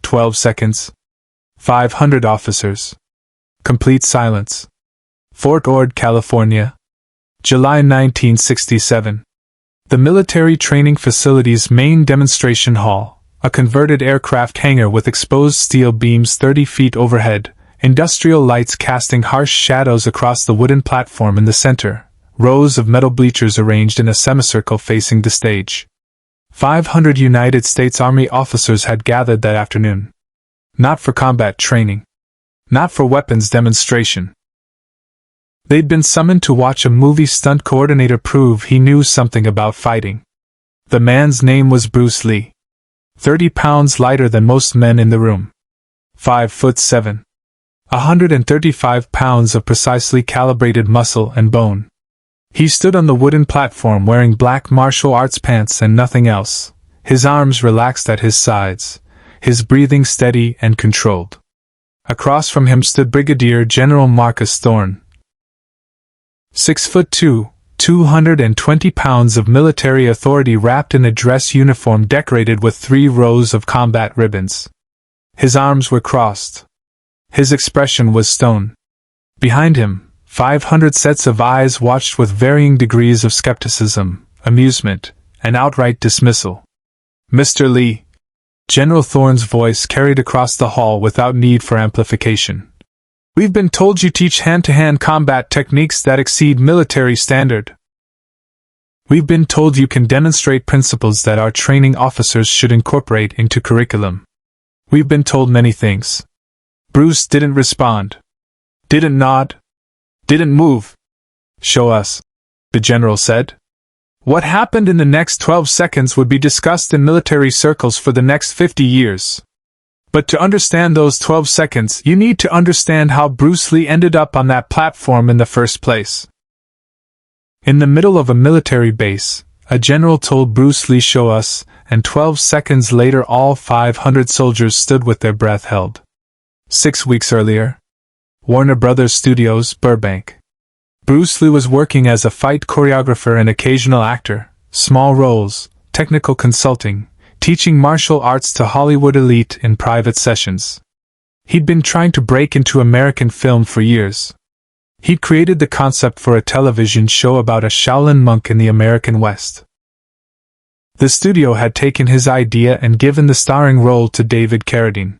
12 seconds. 500 officers. Complete silence. Fort Ord, California. July 1967. The military training facility's main demonstration hall, a converted aircraft hangar with exposed steel beams 30 feet overhead, industrial lights casting harsh shadows across the wooden platform in the center, rows of metal bleachers arranged in a semicircle facing the stage. 500 United States Army officers had gathered that afternoon. Not for combat training. Not for weapons demonstration. They'd been summoned to watch a movie stunt coordinator prove he knew something about fighting. The man's name was Bruce Lee. 30 pounds lighter than most men in the room. 5'7". 135 pounds of precisely calibrated muscle and bone. He stood on the wooden platform wearing black martial arts pants and nothing else, his arms relaxed at his sides, his breathing steady and controlled. Across from him stood Brigadier General Marcus Thorne. 6'2", 220 pounds of military authority wrapped in a dress uniform decorated with 3 rows of combat ribbons. His arms were crossed. His expression was stone. Behind him, 500 sets of eyes watched with varying degrees of skepticism, amusement, and outright dismissal. "Mr. Lee," General Thorne's voice carried across the hall without need for amplification. "We've been told you teach hand-to-hand combat techniques that exceed military standard. We've been told you can demonstrate principles that our training officers should incorporate into curriculum. We've been told many things." Bruce didn't respond. Didn't nod. Didn't move. "Show us," the general said. What happened in the next 12 seconds would be discussed in military circles for the next 50 years. But to understand those 12 seconds, you need to understand how Bruce Lee ended up on that platform in the first place. In the middle of a military base, a general told Bruce Lee, "Show us," and 12 seconds later all 500 soldiers stood with their breath held. 6 weeks earlier, Warner Brothers Studios, Burbank. Bruce Lee was working as a fight choreographer and occasional actor, small roles, technical consulting, teaching martial arts to Hollywood elite in private sessions. He'd been trying to break into American film for years. He'd created the concept for a television show about a Shaolin monk in the American West. The studio had taken his idea and given the starring role to David Carradine.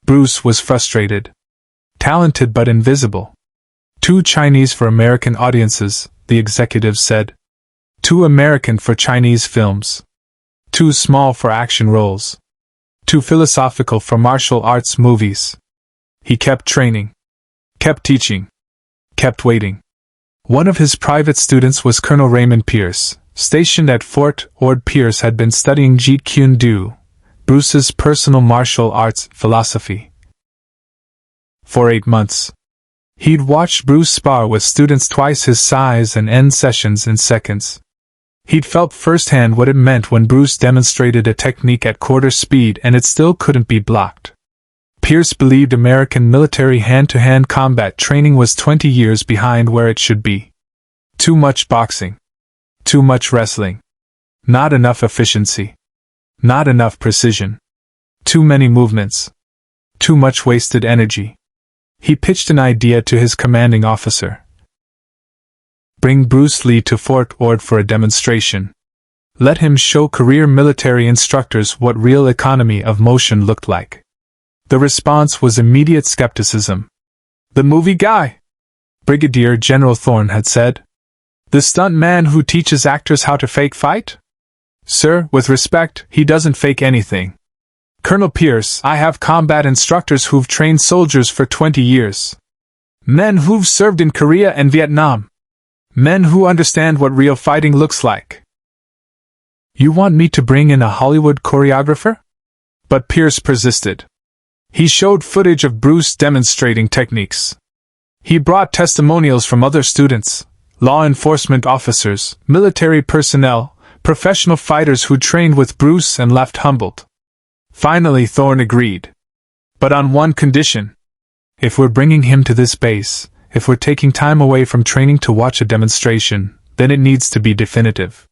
Bruce was frustrated. Talented but invisible. Too Chinese for American audiences, the executives said. Too American for Chinese films. Too small for action roles. Too philosophical for martial arts movies. He kept training. Kept teaching. Kept waiting. One of his private students was Colonel Raymond Pierce, stationed at Fort Ord. Pierce had been studying Jeet Kune Do, Bruce's personal martial arts philosophy. For 8 months. He'd watched Bruce spar with students twice his size and end sessions in seconds. He'd felt firsthand what it meant when Bruce demonstrated a technique at quarter speed and it still couldn't be blocked. Pierce believed American military hand-to-hand combat training was 20 years behind where it should be. Too much boxing. Too much wrestling. Not enough efficiency. Not enough precision. Too many movements. Too much wasted energy. He pitched an idea to his commanding officer. Bring Bruce Lee to Fort Ord for a demonstration. Let him show career military instructors what real economy of motion looked like. The response was immediate skepticism. The movie guy, Brigadier General Thorne had said. The stunt man who teaches actors how to fake fight? Sir, with respect, he doesn't fake anything. Colonel Pierce, I have combat instructors who've trained soldiers for 20 years. Men who've served in Korea and Vietnam. Men who understand what real fighting looks like. You want me to bring in a Hollywood choreographer? But Pierce persisted. He showed footage of Bruce demonstrating techniques. He brought testimonials from other students, law enforcement officers, military personnel, professional fighters who trained with Bruce and left humbled. Finally, Thorne agreed. But on one condition. If we're bringing him to this base, if we're taking time away from training to watch a demonstration, then it needs to be definitive.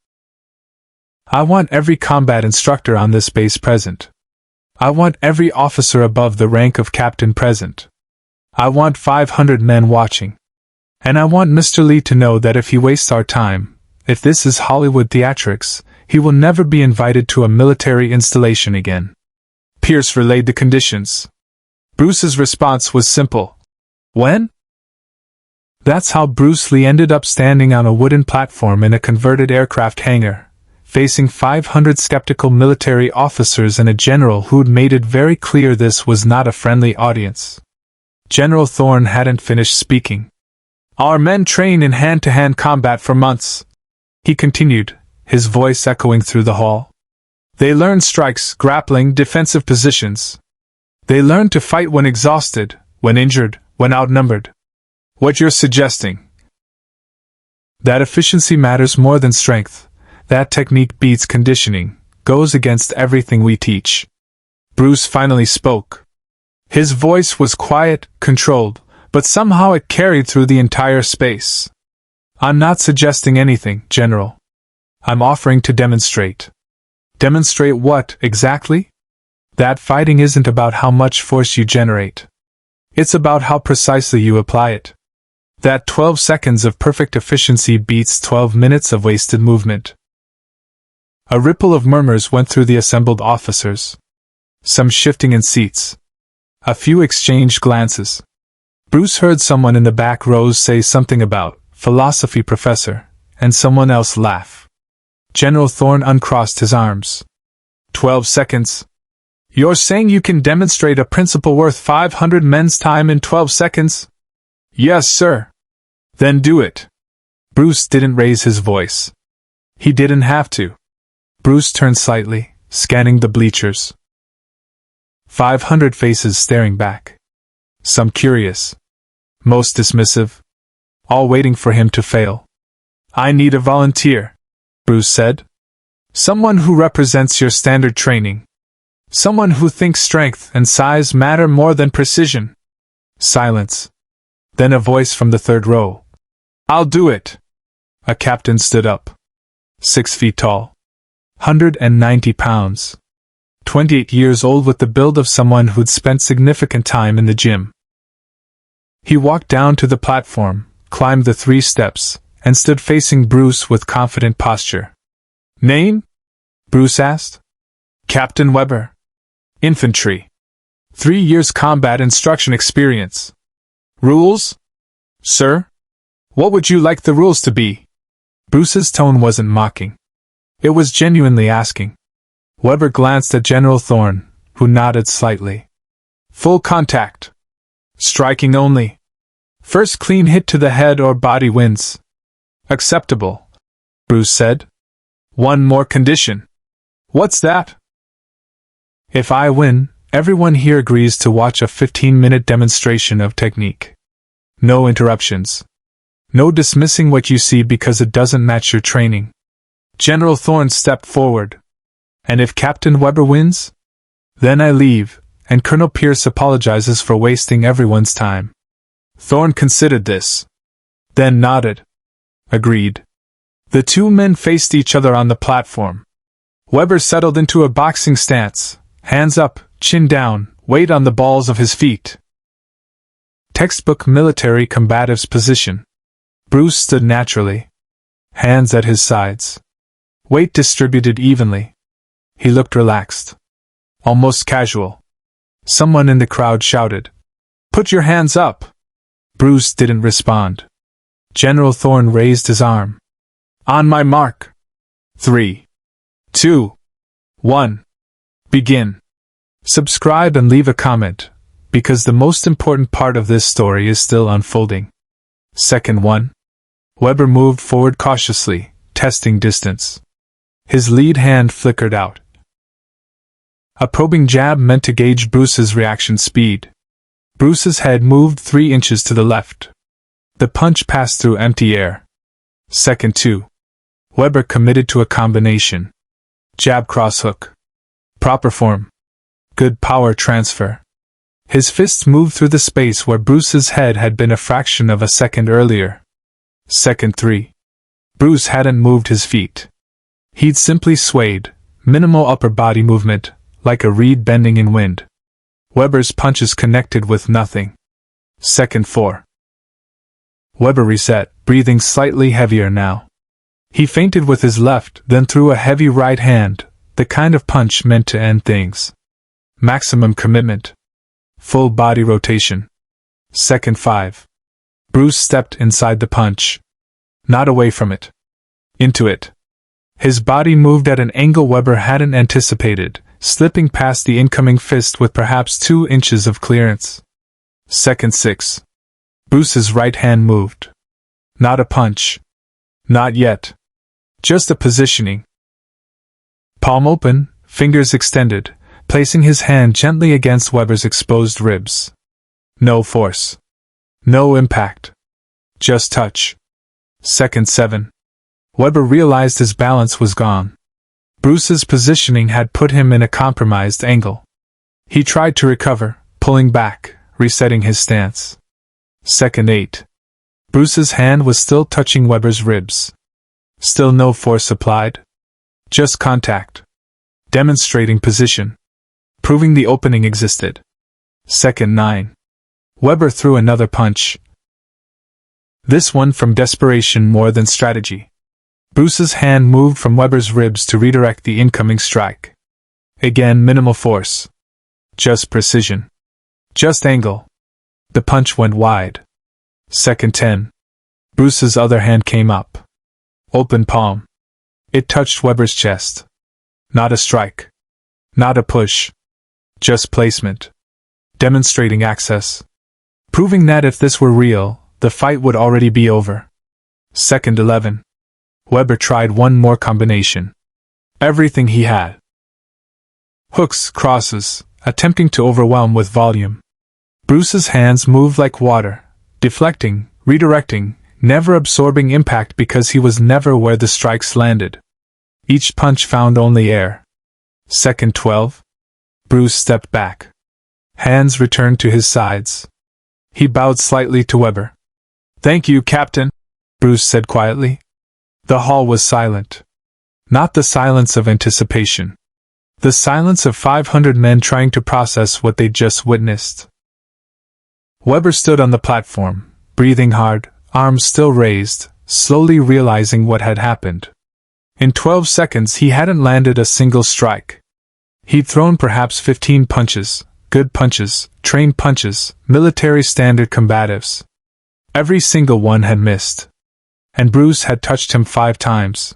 I want every combat instructor on this base present. I want every officer above the rank of captain present. I want 500 men watching. And I want Mr. Lee to know that if he wastes our time, if this is Hollywood theatrics, he will never be invited to a military installation again." Pierce relayed the conditions. Bruce's response was simple. "When?" That's how Bruce Lee ended up standing on a wooden platform in a converted aircraft hangar, facing 500 skeptical military officers and a general who'd made it very clear this was not a friendly audience. General Thorne hadn't finished speaking. "Our men train in hand-to-hand combat for months," he continued, his voice echoing through the hall. "They learn strikes, grappling, defensive positions. They learn to fight when exhausted, when injured, when outnumbered. What you're suggesting? That efficiency matters more than strength, that technique beats conditioning, goes against everything we teach." Bruce finally spoke. His voice was quiet, controlled, but somehow it carried through the entire space. "I'm not suggesting anything, General. I'm offering to demonstrate." "Demonstrate what, exactly?" "That fighting isn't about how much force you generate. It's about how precisely you apply it. That 12 seconds of perfect efficiency beats 12 minutes of wasted movement." A ripple of murmurs went through the assembled officers. Some shifting in seats. A few exchanged glances. Bruce heard someone in the back rows say something about philosophy professor, and someone else laugh. General Thorne uncrossed his arms. 12 seconds. You're saying you can demonstrate a principle worth 500 men's time in 12 seconds? Yes, sir. Then do it. Bruce didn't raise his voice. He didn't have to. Bruce turned slightly, scanning the bleachers. 500 faces staring back. Some curious. Most dismissive. All waiting for him to fail. "I need a volunteer," Bruce said. "Someone who represents your standard training. Someone who thinks strength and size matter more than precision." Silence. Then a voice from the third row. "I'll do it." A captain stood up. 6 feet tall. 190 pounds. 28 years old, with the build of someone who'd spent significant time in the gym. He walked down to the platform, climbed the 3 steps, and stood facing Bruce with confident posture. "Name?" Bruce asked. "Captain Weber. Infantry. 3 years combat instruction experience." "Rules?" "Sir? What would you like the rules to be?" Bruce's tone wasn't mocking. It was genuinely asking. Weber glanced at General Thorne, who nodded slightly. "Full contact. Striking only. First clean hit to the head or body wins." "Acceptable," Bruce said. "One more condition." "What's that?" "If I win, everyone here agrees to watch a 15-minute demonstration of technique. No interruptions. No dismissing what you see because it doesn't match your training." General Thorne stepped forward. "And if Captain Weber wins? Then I leave, and Colonel Pierce apologizes for wasting everyone's time." Thorne considered this. Then nodded. Agreed. The 2 men faced each other on the platform. Weber settled into a boxing stance, hands up, chin down, weight on the balls of his feet. Textbook military combative's position. Bruce stood naturally. Hands at his sides. Weight distributed evenly. He looked relaxed. Almost casual. Someone in the crowd shouted, "Put your hands up!" Bruce didn't respond. General Thorne raised his arm. "On my mark. 3, 2, 1. Begin." Subscribe and leave a comment, because the most important part of this story is still unfolding. Second 1. Weber moved forward cautiously, testing distance. His lead hand flickered out. A probing jab meant to gauge Bruce's reaction speed. Bruce's head moved 3 inches to the left. The punch passed through empty air. Second 2. Weber committed to a combination. Jab cross hook. Proper form. Good power transfer. His fists moved through the space where Bruce's head had been a fraction of a second earlier. Second 3. Bruce hadn't moved his feet. He'd simply swayed, minimal upper body movement, like a reed bending in wind. Weber's punches connected with nothing. Second 4. Weber reset, breathing slightly heavier now. He feinted with his left, then threw a heavy right hand, the kind of punch meant to end things. Maximum commitment. Full body rotation. Second 5. Bruce stepped inside the punch. Not away from it. Into it. His body moved at an angle Weber hadn't anticipated, slipping past the incoming fist with perhaps 2 inches of clearance. Second 6. Bruce's right hand moved. Not a punch. Not yet. Just a positioning. Palm open, fingers extended, placing his hand gently against Weber's exposed ribs. No force. No impact. Just touch. Second 7. Weber realized his balance was gone. Bruce's positioning had put him in a compromised angle. He tried to recover, pulling back, resetting his stance. Second 8. Bruce's hand was still touching Weber's ribs. Still no force applied. Just contact. Demonstrating position. Proving the opening existed. Second 9. Weber threw another punch. This one from desperation more than strategy. Bruce's hand moved from Weber's ribs to redirect the incoming strike. Again, minimal force. Just precision. Just angle. The punch went wide. Second 10. Bruce's other hand came up. Open palm. It touched Weber's chest. Not a strike. Not a push. Just placement. Demonstrating access. Proving that if this were real, the fight would already be over. Second 11. Weber tried one more combination. Everything he had. Hooks, crosses, attempting to overwhelm with volume. Bruce's hands moved like water, deflecting, redirecting, never absorbing impact because he was never where the strikes landed. Each punch found only air. Second 12. Bruce stepped back. Hands returned to his sides. He bowed slightly to Weber. "Thank you, Captain," Bruce said quietly. The hall was silent. Not the silence of anticipation. The silence of 500 men trying to process what they'd just witnessed. Weber stood on the platform, breathing hard, arms still raised, slowly realizing what had happened. In 12 seconds he hadn't landed a single strike. He'd thrown perhaps 15 punches, good punches, trained punches, military standard combatives. Every single one had missed. And Bruce had touched him 5 times.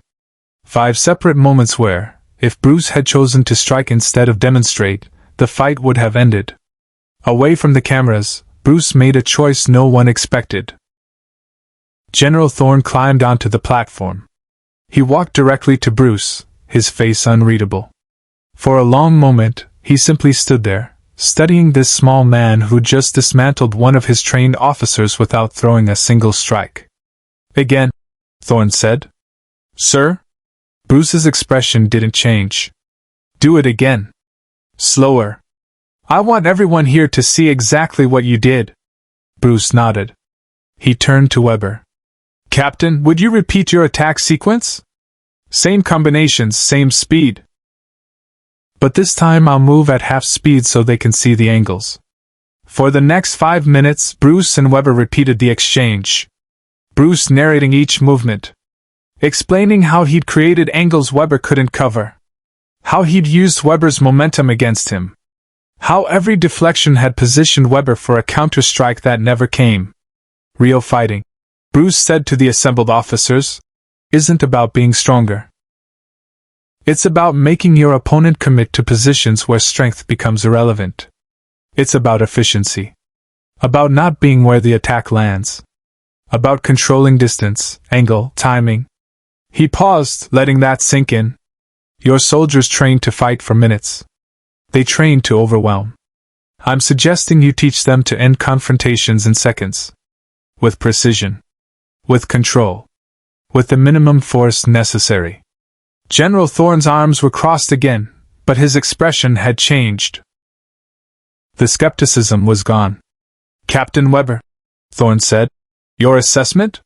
5 separate moments where, if Bruce had chosen to strike instead of demonstrate, the fight would have ended. Away from the cameras, Bruce made a choice no one expected. General Thorne climbed onto the platform. He walked directly to Bruce, his face unreadable. For a long moment, he simply stood there, studying this small man who just dismantled one of his trained officers without throwing a single strike. "Again," Thorne said. "Sir?" Bruce's expression didn't change. "Do it again. Slower. I want everyone here to see exactly what you did." Bruce nodded. He turned to Weber. "Captain, would you repeat your attack sequence? Same combinations, same speed. But this time I'll move at half speed so they can see the angles." For the next 5 minutes, Bruce and Weber repeated the exchange. Bruce narrating each movement. Explaining how he'd created angles Weber couldn't cover. How he'd used Weber's momentum against him. How every deflection had positioned Weber for a counter-strike that never came. Real fighting, Bruce said to the assembled officers, isn't about being stronger. It's about making your opponent commit to positions where strength becomes irrelevant. It's about efficiency. About not being where the attack lands. About controlling distance, angle, timing. He paused, letting that sink in. Your soldiers trained to fight for minutes. They trained to overwhelm. I'm suggesting you teach them to end confrontations in seconds. With precision. With control. With the minimum force necessary. General Thorne's arms were crossed again, but his expression had changed. The skepticism was gone. "Captain Weber," Thorne said. "Your assessment?"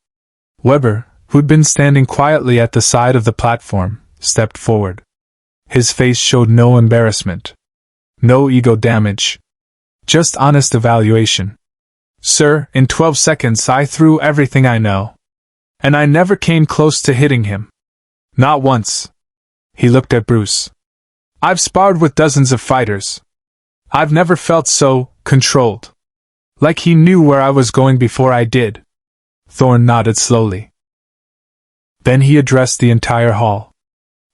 Weber, who'd been standing quietly at the side of the platform, stepped forward. His face showed no embarrassment, No ego damage. Just honest evaluation. Sir, in 12 seconds I threw everything I know. And I never came close to hitting him. Not once. He looked at Bruce. I've sparred with dozens of fighters. I've never felt so controlled. Like he knew where I was going before I did. Thorne nodded slowly. Then he addressed the entire hall.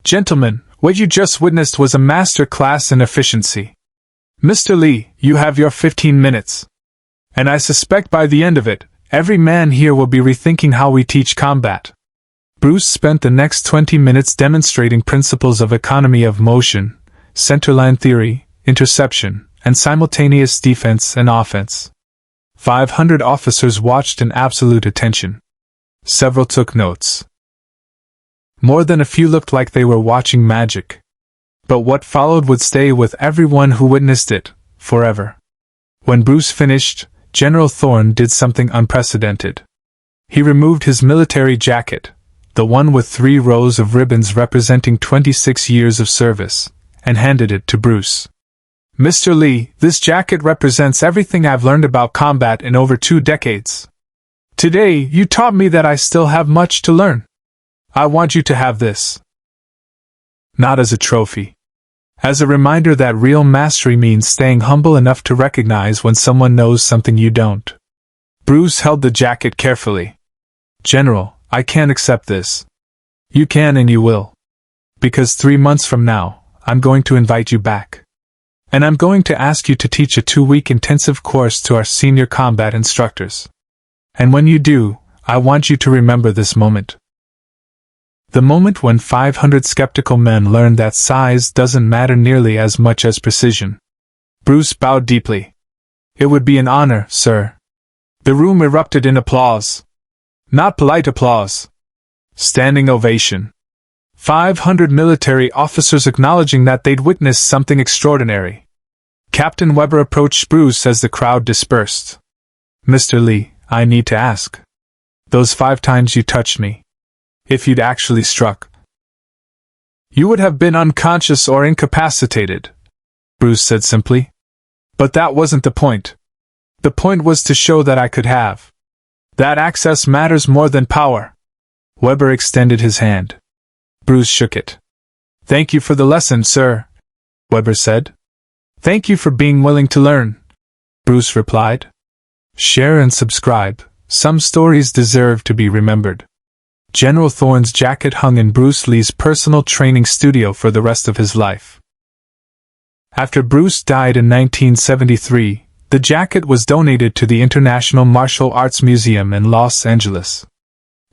Gentlemen, what you just witnessed was a master class in efficiency. Mr. Lee, you have your 15 minutes. And I suspect by the end of it, every man here will be rethinking how we teach combat. Bruce spent the next 20 minutes demonstrating principles of economy of motion, centerline theory, interception, and simultaneous defense and offense. 500 officers watched in absolute attention. Several took notes. More than a few looked like they were watching magic. But what followed would stay with everyone who witnessed it, forever. When Bruce finished, General Thorne did something unprecedented. He removed his military jacket, the one with 3 rows of ribbons representing 26 years of service, and handed it to Bruce. Mr. Lee, this jacket represents everything I've learned about combat in over 2 decades. Today, you taught me that I still have much to learn. I want you to have this. Not as a trophy. As a reminder that real mastery means staying humble enough to recognize when someone knows something you don't. Bruce held the jacket carefully. General, I can't accept this. You can and you will. Because 3 months from now, I'm going to invite you back. And I'm going to ask you to teach a 2-week intensive course to our senior combat instructors. And when you do, I want you to remember this moment. The moment when 500 skeptical men learned that size doesn't matter nearly as much as precision. Bruce bowed deeply. It would be an honor, sir. The room erupted in applause. Not polite applause. Standing ovation. 500 military officers acknowledging that they'd witnessed something extraordinary. Captain Weber approached Bruce as the crowd dispersed. Mr. Lee, I need to ask. Those 5 times you touched me. If you'd actually struck, you would have been unconscious or incapacitated, Bruce said simply. But that wasn't the point. The point was to show that I could have. That access matters more than power. Weber extended his hand. Bruce shook it. Thank you for the lesson, sir, Weber said. Thank you for being willing to learn, Bruce replied. Share and subscribe. Some stories deserve to be remembered. General Thorne's jacket hung in Bruce Lee's personal training studio for the rest of his life. After Bruce died in 1973, the jacket was donated to the International Martial Arts Museum in Los Angeles.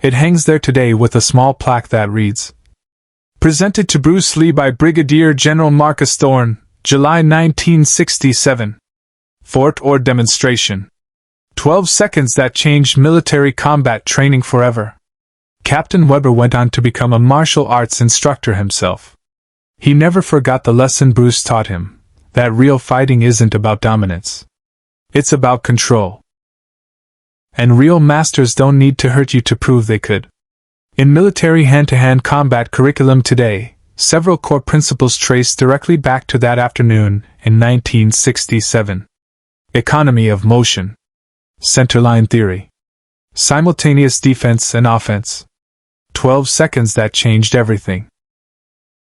It hangs there today with a small plaque that reads, Presented to Bruce Lee by Brigadier General Marcus Thorne, July 1967. Fort or demonstration. 12 seconds that changed military combat training forever. Captain Weber went on to become a martial arts instructor himself. He never forgot the lesson Bruce taught him, that real fighting isn't about dominance. It's about control. And real masters don't need to hurt you to prove they could. In military hand-to-hand combat curriculum today, several core principles trace directly back to that afternoon in 1967. Economy of motion. Centerline theory. Simultaneous defense and offense. 12 seconds that changed everything.